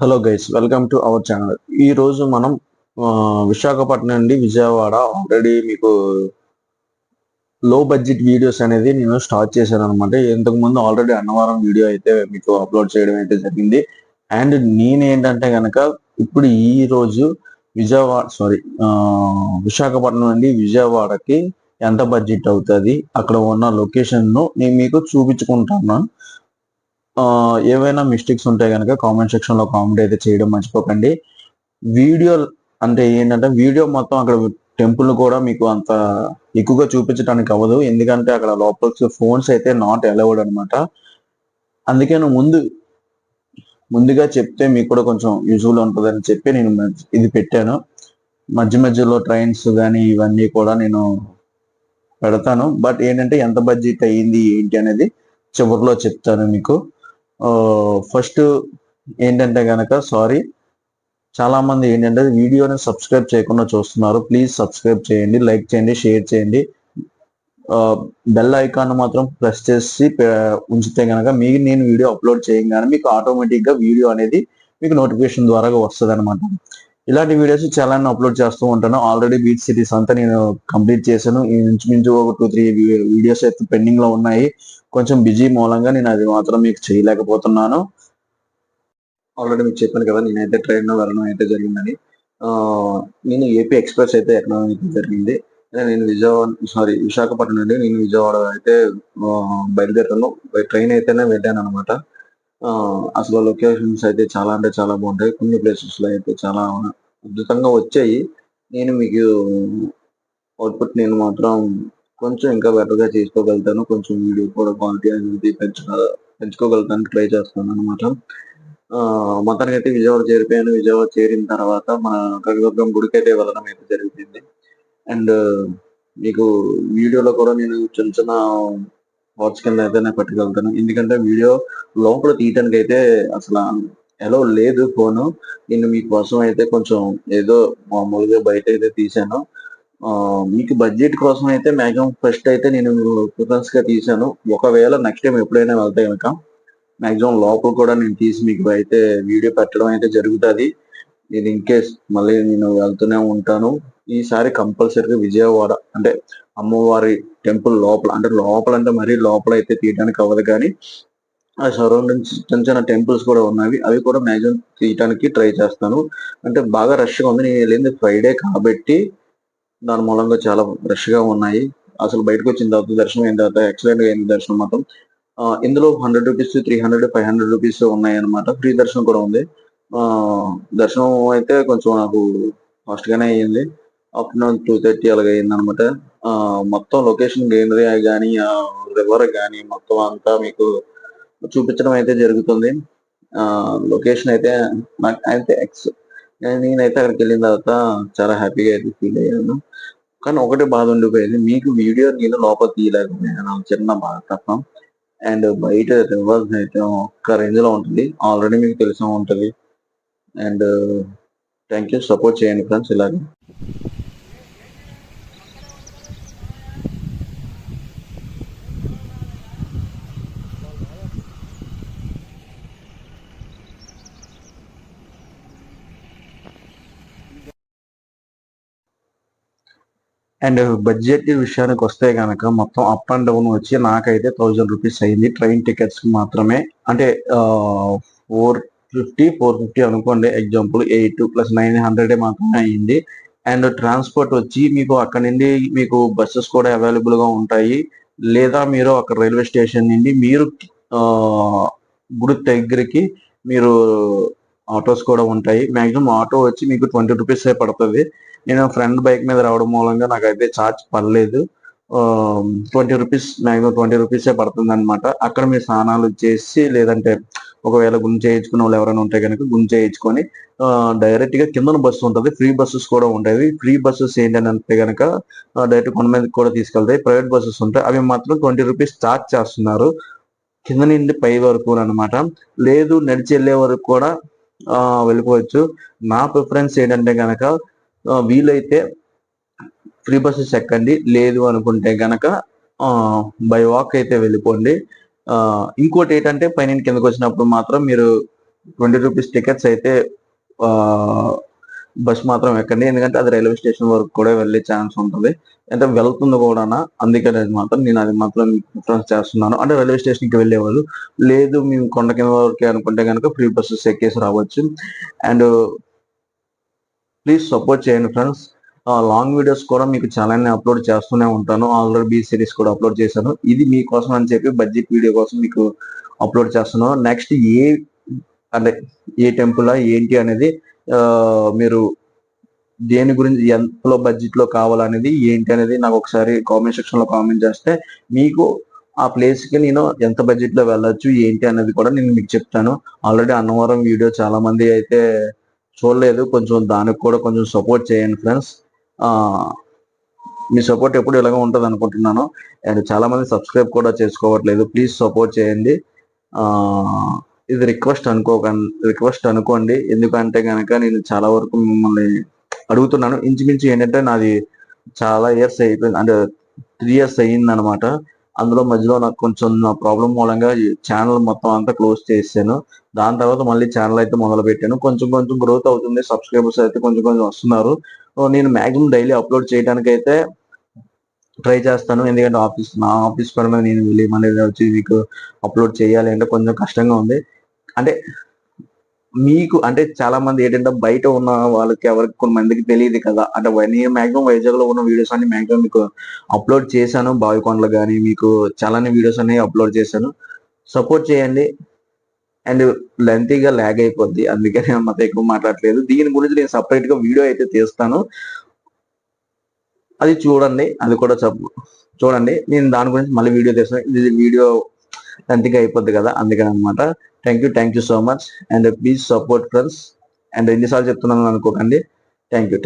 Hello guys, welcome to our channel. ఈ రోజు మనం విశాఖపట్నం నుండి విజయవాడ ఆల్రెడీ మీకు లో బడ్జెట్ వీడియోస్ అనేది నేను స్టార్ట్ చేశాను అనమాట. ఇంతకు ముందు ఆల్రెడీ అన్నవరం వీడియో అయితే మీకు అప్లోడ్ చేయడం అయితే జరిగింది. అండ్ నేనేంటంటే కనుక ఇప్పుడు ఈ రోజు విశాఖపట్నం నుండి విజయవాడకి ఎంత బడ్జెట్ అవుతుంది, అక్కడ ఉన్న లొకేషన్ ను నేను మీకు చూపించుకుంటాను. ఏవైనా మిస్టేక్స్ ఉంటే కనుక కామెంట్ సెక్షన్ లో కామెంట్ అయితే చేయడం మర్చిపోకండి. వీడియో అంటే ఏంటంటే వీడియో మొత్తం అక్కడ టెంపుల్ కూడా మీకు అంత ఎక్కువగా చూపించడానికి అవ్వదు, ఎందుకంటే అక్కడ లోపల ఫోన్స్ అయితే నాట్ అలౌడ్ అనమాట. అందుకే నేను ముందుగా చెప్తే మీకు కూడా కొంచెం యూజువల్ ఉంటుందని చెప్పి నేను ఇది పెట్టాను. మధ్య మధ్యలో ట్రైన్స్ కానీ ఇవన్నీ కూడా నేను పెడతాను. బట్ ఏంటంటే ఎంత బడ్జెట్ అయ్యింది ఏంటి అనేది చివరిలో చెప్తాను మీకు. ఫస్ట్ ఏంటంటే కనుక చాలా మంది ఏంటంటే వీడియోని సబ్స్క్రైబ్ చేయకుండా చూస్తున్నారు. ప్లీజ్ సబ్స్క్రైబ్ చేయండి, లైక్ చేయండి, షేర్ చేయండి. బెల్ ఐకాన్ మాత్రం ప్రెస్ చేసి ఉంచితే కనుక నేను వీడియో అప్లోడ్ చేయగానే మీకు ఆటోమేటిక్ గా వీడియో అనేది మీకు నోటిఫికేషన్ ద్వారా వస్తుంది అనమాట. ఇలాంటి వీడియోస్ చాలా అప్లోడ్ చేస్తూ ఉంటాను. ఆల్రెడీ బీచ్ సిటీస్ అంతా నేను కంప్లీట్ చేశాను. ఇంచుమించు ఒక 2-3 వీడియోస్ అయితే పెండింగ్ లో ఉన్నాయి. కొంచెం బిజీ మూలంగా నేను అది మాత్రం మీకు చేయలేకపోతున్నాను. ఆల్రెడీ మీకు చెప్పాను కదా, నేనైతే ట్రైన్ లో వెళ్ళడం అయితే జరిగిందని. నేను ఏపీ ఎక్స్ప్రెస్ అయితే ఎక్కడం అయితే జరిగింది. నేను విశాఖపట్నం నుండి నేను విజయవాడ అయితే బయలుదేరాను. ట్రైన్ అయితేనే వెళ్ళాను అనమాట. అసలు లొకేషన్స్ అయితే చాలా అంటే చాలా బాగుంటాయి. కొన్ని ప్లేసెస్ లో అయితే చాలా అద్భుతంగా వచ్చాయి. నేను మీకు అవుట్పుట్ నేను మాత్రం కొంచెం ఇంకా బెటర్ గా చేసుకోగలుగుతాను. కొంచెం వీడియో కూడా క్వాలిటీ అనేది పెంచుకోగలుగుతాను, ట్రై చేస్తాను అనమాట. మొత్తానికి అయితే విజయవాడ చేరిపోయాను. విజయవాడ చేరిన తర్వాత మన కనకదుర్గం గుడికి అయితే వెళ్ళడం అయితే జరుగుతుంది. అండ్ మీకు వీడియోలో కూడా నేను చిన్న చిన్న వాట్స్ కింద అయితే నేను పెట్టగలుగుతాను, ఎందుకంటే వీడియో లోపల తీయటానికి అయితే అసలు ఎలా లేదు ఫోను. నేను మీకోసం అయితే కొంచెం ఏదో మామూలుగా బయట అయితే తీసాను. మీకు బడ్జెట్ కోసం అయితే మాక్సిమం ఫస్ట్ అయితే నేను ప్రిఫరెన్స్ గా తీసాను. ఒకవేళ నెక్స్ట్ టైం ఎప్పుడైనా వెళ్తే కనుక మాక్సిమం లోపల కూడా నేను తీసి మీకు అయితే వీడియో పెట్టడం అయితే జరుగుతుంది. ఇది ఇన్ కేస్ మళ్ళీ నేను వెళ్తూనే ఉంటాను. ఈసారి కంపల్సరీగా విజయవాడ అంటే అమ్మవారి టెంపుల్ లోపల అంటే మరీ లోపల అయితే తీయడానికి అవ్వదు, కానీ ఆ సరౌండింగ్స్ చిన్న చిన్న టెంపుల్స్ కూడా ఉన్నాయి, అవి కూడా మ్యాక్సిమం తీయడానికి ట్రై చేస్తాను. అంటే బాగా రష్గా ఉంది. నేను వెళ్ళింది ఫ్రైడే కాబట్టి దాని మూలంగా చాలా రష్ గా ఉన్నాయి. అసలు బయటకు వచ్చిన తర్వాత దర్శనం అయిన తర్వాత ఎక్సలెంట్ గా అయింది దర్శనం మాత్రం. ఇందులో 100 రూపీస్, 300, 500 రూపీస్ ఉన్నాయి అనమాట. ఫ్రీ దర్శనం కూడా ఉంది. దర్శనం అయితే కొంచెం నాకు ఫాస్ట్ గానే అయ్యింది. ఆఫ్టర్నూన్ 2:30 అలాగే అయింది అనమాట. మొత్తం లొకేషన్ గ్రీనరీ కానీ రివర్ కానీ మొత్తం అంతా మీకు చూపించడం అయితే జరుగుతుంది. లొకేషన్ అయితే నాకు అయితే నేనైతే అక్కడికి వెళ్ళిన తర్వాత చాలా హ్యాపీగా అయితే ఫీల్ అయ్యాను. కానీ ఒకటి బాధ ఉండిపోయింది, మీకు వీడియో నేను లోపల తీయలేకపోయాను, చిన్న బాధ తప్ప. అండ్ బయట రివర్స్ అయితే ఒక్క రేంజ్ లో ఉంటుంది, ఆల్రెడీ మీకు తెలిసే ఉంటుంది. అండ్ థ్యాంక్ యూ, సపోర్ట్ చేయండి ఫ్రెండ్స్ ఇలాగే. అండ్ బడ్జెట్ విషయానికి వస్తే కనుక మొత్తం అప్ అండ్ డౌన్ వచ్చి నాకైతే 1000 రూపీస్ అయింది ట్రైన్ టికెట్స్ మాత్రమే. అంటే 450 అనుకోండి, ఎగ్జాంపుల్ 8 + 900 మాత్రమే అయింది. అండ్ ట్రాన్స్పోర్ట్ వచ్చి మీకు అక్కడ నుండి మీకు బస్సెస్ కూడా అవైలబుల్ గా ఉంటాయి, లేదా మీరు అక్కడ రైల్వే స్టేషన్ నుండి మీరు గుడి దగ్గరికి మీరు ఆటోస్ కూడా ఉంటాయి. మాక్సిమం ఆటో వచ్చి మీకు 20 రూపీస్ పడుతుంది. నేను ఫ్రెండ్ బైక్ మీద రావడం మూలంగా నాకైతే ఛార్జ్ పడలేదు. 20 రూపీస్, మాక్సిమం 20 రూపీసే పడుతుంది అనమాట. అక్కడ మీరు స్నానాలు చేసి, లేదంటే ఒకవేళ గుంజ చేయించుకున్న వాళ్ళు ఎవరైనా ఉంటే కనుక గుంజ చేయించుకొని డైరెక్ట్ గా కింద బస్సు ఉంటుంది. ఫ్రీ బస్సెస్ కూడా ఉంటాయి. ఫ్రీ బస్సెస్ ఏంటంటే కనుక డైరెక్ట్ కొండ మీదకి కూడా తీసుకెళ్తాయి. ప్రైవేట్ బస్సెస్ ఉంటాయి, అవి మాత్రం 20 రూపీస్ ఛార్జ్ చేస్తున్నారు కింద నుండి పై వరకు అనమాట. లేదు నడిచి వెళ్ళే వరకు కూడా వెళ్ళిపోవచ్చు. నా ప్రిఫరెన్స్ ఏంటంటే కనుక వీలైతే ఫ్రీ బస్సెస్ ఎక్కండి, లేదు అనుకుంటే గనక బై వాక్ అయితే వెళ్ళిపోండి. ఇంకోటి ఏంటంటే పైన కిందకు వచ్చినప్పుడు మాత్రం మీరు రూ. 20 టికెట్స్ అయితే బస్ మాత్రం ఎక్కండి, ఎందుకంటే అది రైల్వే స్టేషన్ వరకు కూడా వెళ్ళే ఛాన్స్ ఉంటుంది, అంటే వెళ్తుంది కూడా. అందుకని అది మాత్రం నేను అది మాత్రం ప్రిఫరెన్స్ చేస్తున్నాను. అంటే రైల్వే స్టేషన్కి వెళ్ళేవాళ్ళు, లేదు మేము కొండ కింద వరకే అనుకుంటే కనుక ఫ్రీ బస్సెస్ ఎక్కేసి రావచ్చు. అండ్ ప్లీజ్ సపోర్ట్ చేయండి ఫ్రెండ్స్. లాంగ్ వీడియోస్ కూడా మీకు చాలానే అప్లోడ్ చేస్తూనే ఉంటాను. ఆల్రెడీ బీ సిరీస్ కూడా అప్లోడ్ చేశాను. ఇది మీకోసం అని చెప్పి బడ్జెట్ వీడియో కోసం మీకు అప్లోడ్ చేస్తున్నాను. నెక్స్ట్ అంటే ఏ టెంపుల్ ఏంటి అనేది మీరు దేని గురించి ఎంతలో బడ్జెట్ లో కావాలనేది ఏంటి అనేది నాకు ఒకసారి కామెంట్ సెక్షన్ లో కామెంట్ చేస్తే మీకు ఆ ప్లేస్ కి నేను ఎంత బడ్జెట్ లో వెళ్ళొచ్చు ఏంటి అనేది కూడా నేను మీకు చెప్తాను. ఆల్రెడీ అన్నవరం వీడియో చాలా మంది అయితే చూడలేదు, కొంచెం దానికి కూడా కొంచెం సపోర్ట్ చేయండి ఫ్రెండ్స్. మీ సపోర్ట్ ఎప్పుడు ఇలాగ ఉంటుంది అనుకుంటున్నాను. అండ్ చాలా మంది సబ్స్క్రైబ్ కూడా చేసుకోవట్లేదు, ప్లీజ్ సపోర్ట్ చేయండి. ఇది రిక్వెస్ట్ అనుకోండి, ఎందుకంటే కనుక నేను చాలా వరకు మిమ్మల్ని అడుగుతున్నాను. ఇంచుమించు ఏంటంటే నాది చాలా ఇయర్స్ అయిపోయింది, అంటే 3 years అయ్యింది అనమాట. అందులో మధ్యలో నాకు కొంచెం నా ప్రాబ్లం మూలంగా ఛానల్ మొత్తం అంతా క్లోజ్ చేసాను. దాని తర్వాత మళ్ళీ ఛానల్ అయితే మొదలు పెట్టాను. కొంచెం కొంచెం గ్రోత్ అవుతుంది, సబ్స్క్రైబర్స్ అయితే కొంచెం కొంచెం వస్తున్నారు. నేను మాక్సిమం డైలీ అప్లోడ్ చేయడానికి అయితే ట్రై చేస్తాను, ఎందుకంటే నా ఆఫీస్ పని మీద నేను వెళ్ళి మళ్ళీ వచ్చి మీకు అప్లోడ్ చేయాలి అంటే కొంచెం కష్టంగా ఉంది. అంటే మీకు అంటే చాలా మంది ఏంటంటే బయట ఉన్న వాళ్ళకి ఎవరికి కొన్ని మందికి తెలియదు కదా. అంటే నేను మాక్సిమం వైజాగ్ లో ఉన్న వీడియోస్ అన్ని మాక్సిమం మీకు అప్లోడ్ చేశాను. బావికొండలు కానీ మీకు చాలానే వీడియోస్ అన్ని అప్లోడ్ చేశాను. సపోర్ట్ చేయండి. అండ్ లెంతీగా ల్యాగ్ అయిపోద్ది, అందుకని అంత ఎక్కువ మాట్లాడలేదు. దీని గురించి నేను సపరేట్ గా వీడియో అయితే తీస్తాను, అది చూడండి. అది కూడా చూడండి, నేను దాని గురించి మళ్ళీ వీడియో తీస్తాను. ఇది వీడియో లెంతీగా అయిపోద్ది కదా, అందుకని అనమాట. Thank you so much. And please support friends. And ఎన్నిసార్లు చెప్తున్నాను అనుకోకండి. Thank you.